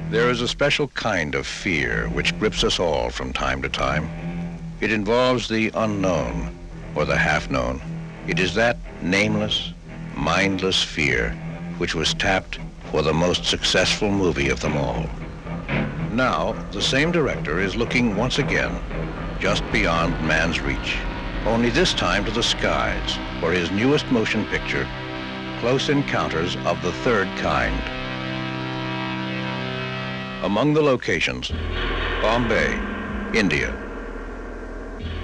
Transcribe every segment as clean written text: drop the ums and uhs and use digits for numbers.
There is a special kind of fear which grips us all from time to time. It involves the unknown or the half-known. It is that nameless, mindless fear which was tapped for the most successful movie of them all. Now, the same director is looking once again just beyond man's reach, only this time to the skies for his newest motion picture, Close Encounters of the Third Kind. Among the locations, Bombay, India,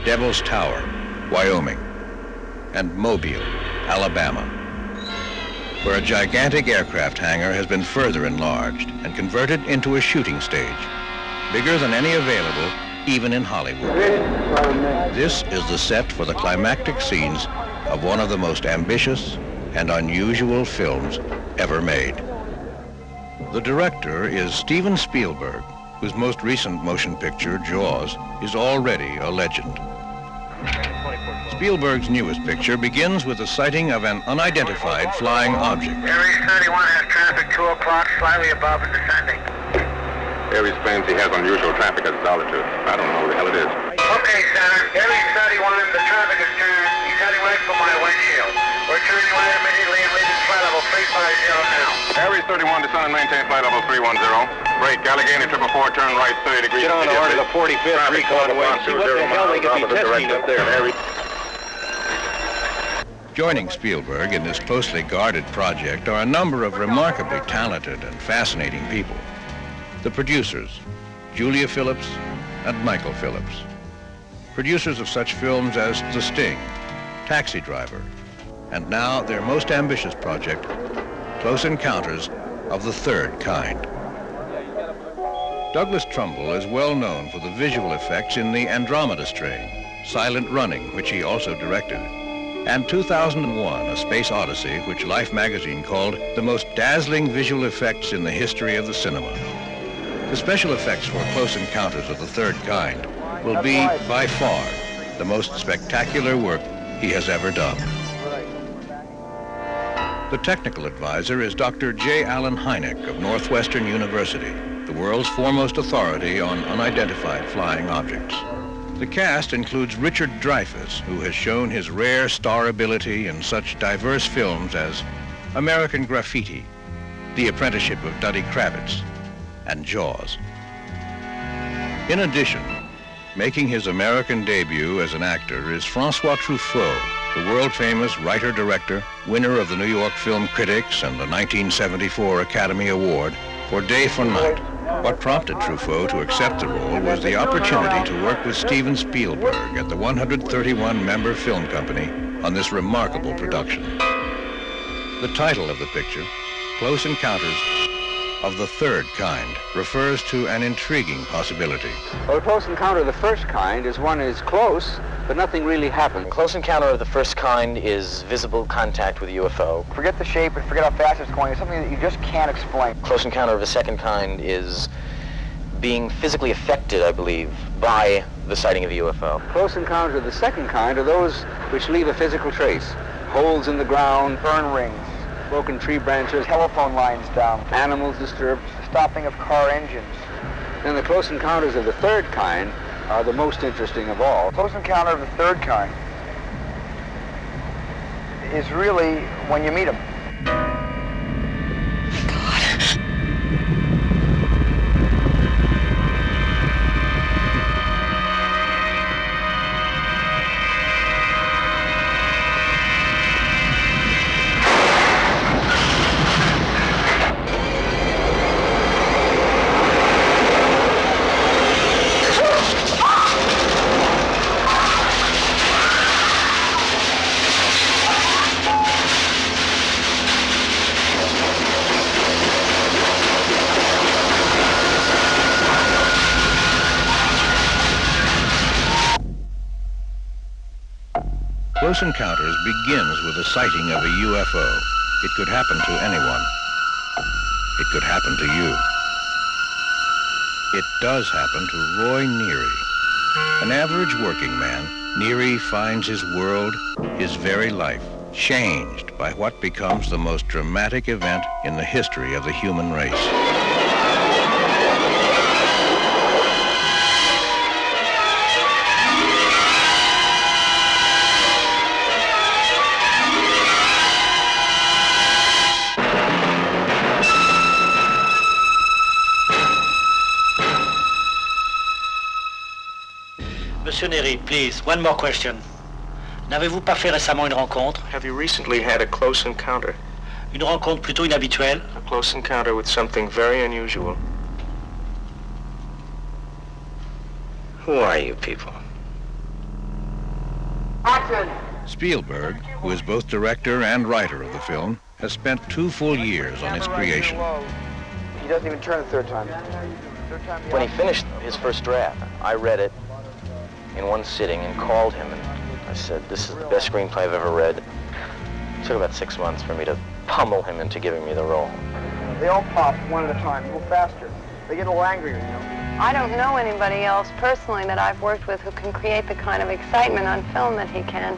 Devil's Tower, Wyoming, and Mobile, Alabama, where a gigantic aircraft hangar has been further enlarged and converted into a shooting stage, bigger than any available even in Hollywood. This is the set for the climactic scenes of one of the most ambitious and unusual films ever made. The director is Steven Spielberg, whose most recent motion picture, Jaws, is already a legend. Spielberg's newest picture begins with the sighting of an unidentified flying object. Aries 31 has traffic 2 o'clock, slightly above and descending. Aries claims he has unusual traffic at his altitude. I don't know who the hell it is. Okay, Center. Aries 31, the traffic is turned. He's heading right for my windshield. We're turning right immediately and leaving flight level 350 now. Aries 31, descend and maintain flight level 310. Break, Allegheny 444, turn right 30 degrees. Get on over to the 45th recon wing. See what the hell they could be testing up there. Joining Spielberg in this closely guarded project are a number of remarkably talented and fascinating people. The producers, Julia Phillips and Michael Phillips. Producers of such films as The Sting, Taxi Driver, and now their most ambitious project, Close Encounters of the Third Kind. Douglas Trumbull is well known for the visual effects in The Andromeda Strain, Silent Running, which he also directed, and 2001, A Space Odyssey, which Life magazine called the most dazzling visual effects in the history of the cinema. The special effects for Close Encounters of the Third Kind will be, by far, the most spectacular work he has ever done. The technical advisor is Dr. J. Allen Hynek of Northwestern University, the world's foremost authority on unidentified flying objects. The cast includes Richard Dreyfuss, who has shown his rare star ability in such diverse films as American Graffiti, The Apprenticeship of Duddy Kravitz, and Jaws. In addition, making his American debut as an actor is Francois Truffaut, the world-famous writer-director, winner of the New York Film Critics and the 1974 Academy Award for Day for Night. What prompted Truffaut to accept the role was the opportunity to work with Steven Spielberg at the 131-member film company on this remarkable production. The title of the picture, Close Encounters of the Third Kind, refers to an intriguing possibility. Well, a close encounter of the first kind is one is close, but nothing really happens. Close encounter of the first kind is visible contact with a UFO. Forget the shape and forget how fast it's going. It's something that you just can't explain. Close encounter of the second kind is being physically affected, I believe, by the sighting of a UFO. Close encounters of the second kind are those which leave a physical trace. Holes in the ground, Burn rings, broken tree branches, telephone lines down, animals disturbed. stopping of car engines. Then the close encounters of the third kind are the most interesting of all. Close encounter of the third kind is really when you meet them. Close Encounters begins with a sighting of a UFO. It could happen to anyone. It could happen to you. It does happen to Roy Neary. An average working man, Neary finds his world, his very life, changed by what becomes the most dramatic event in the history of the human race. Monsieur Neri, please, one more question. N'avez-vous pas fait récemment une rencontre? Have you recently had a close encounter? Une rencontre plutôt inhabituelle? A close encounter with something very unusual. Who are you people? Action! Spielberg, who is both director and writer of the film, has spent 2 full years on its creation. He doesn't even turn the third time. When he finished his first draft, I read it in one sitting and called him, and I said, this is the best screenplay I've ever read. It took about 6 months for me to pummel him into giving me the role. They all pop one at a time, a little faster. They get a little angrier, you know. I don't know anybody else personally that I've worked with who can create the kind of excitement on film that he can.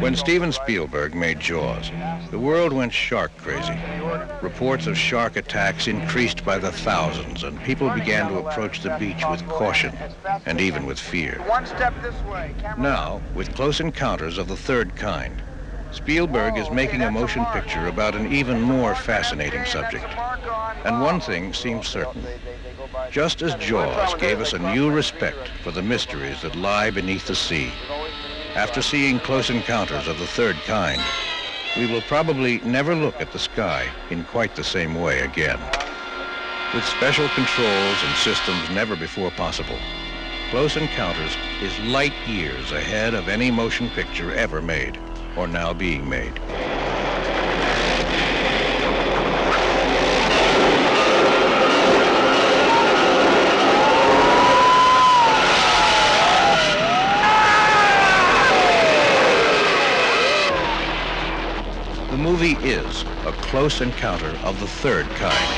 When Steven Spielberg made Jaws, the world went shark crazy. Reports of shark attacks increased by the thousands, and people began to approach the beach with caution and even with fear. One step this way. Now, with Close Encounters of the Third Kind, Spielberg is making a motion picture about an even more fascinating subject. And one thing seems certain. Just as Jaws gave us a new respect for the mysteries that lie beneath the sea, after seeing Close Encounters of the Third Kind, we will probably never look at the sky in quite the same way again. With special controls and systems never before possible, Close Encounters is light years ahead of any motion picture ever made, or now being made. The movie is A Close Encounter of the Third Kind,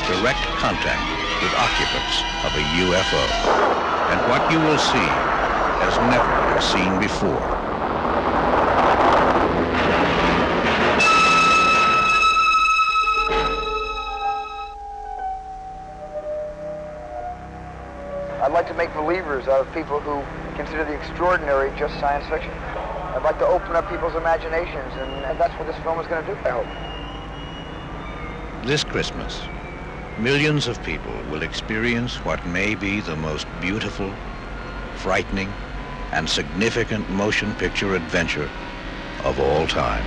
direct contact with occupants of a UFO. And what you will see has never been seen before. I'd like to make believers out of people who consider the extraordinary just science fiction. I'd like to open up people's imaginations, and that's what this film is going to do, I hope. This Christmas, millions of people will experience what may be the most beautiful, frightening, and significant motion picture adventure of all time.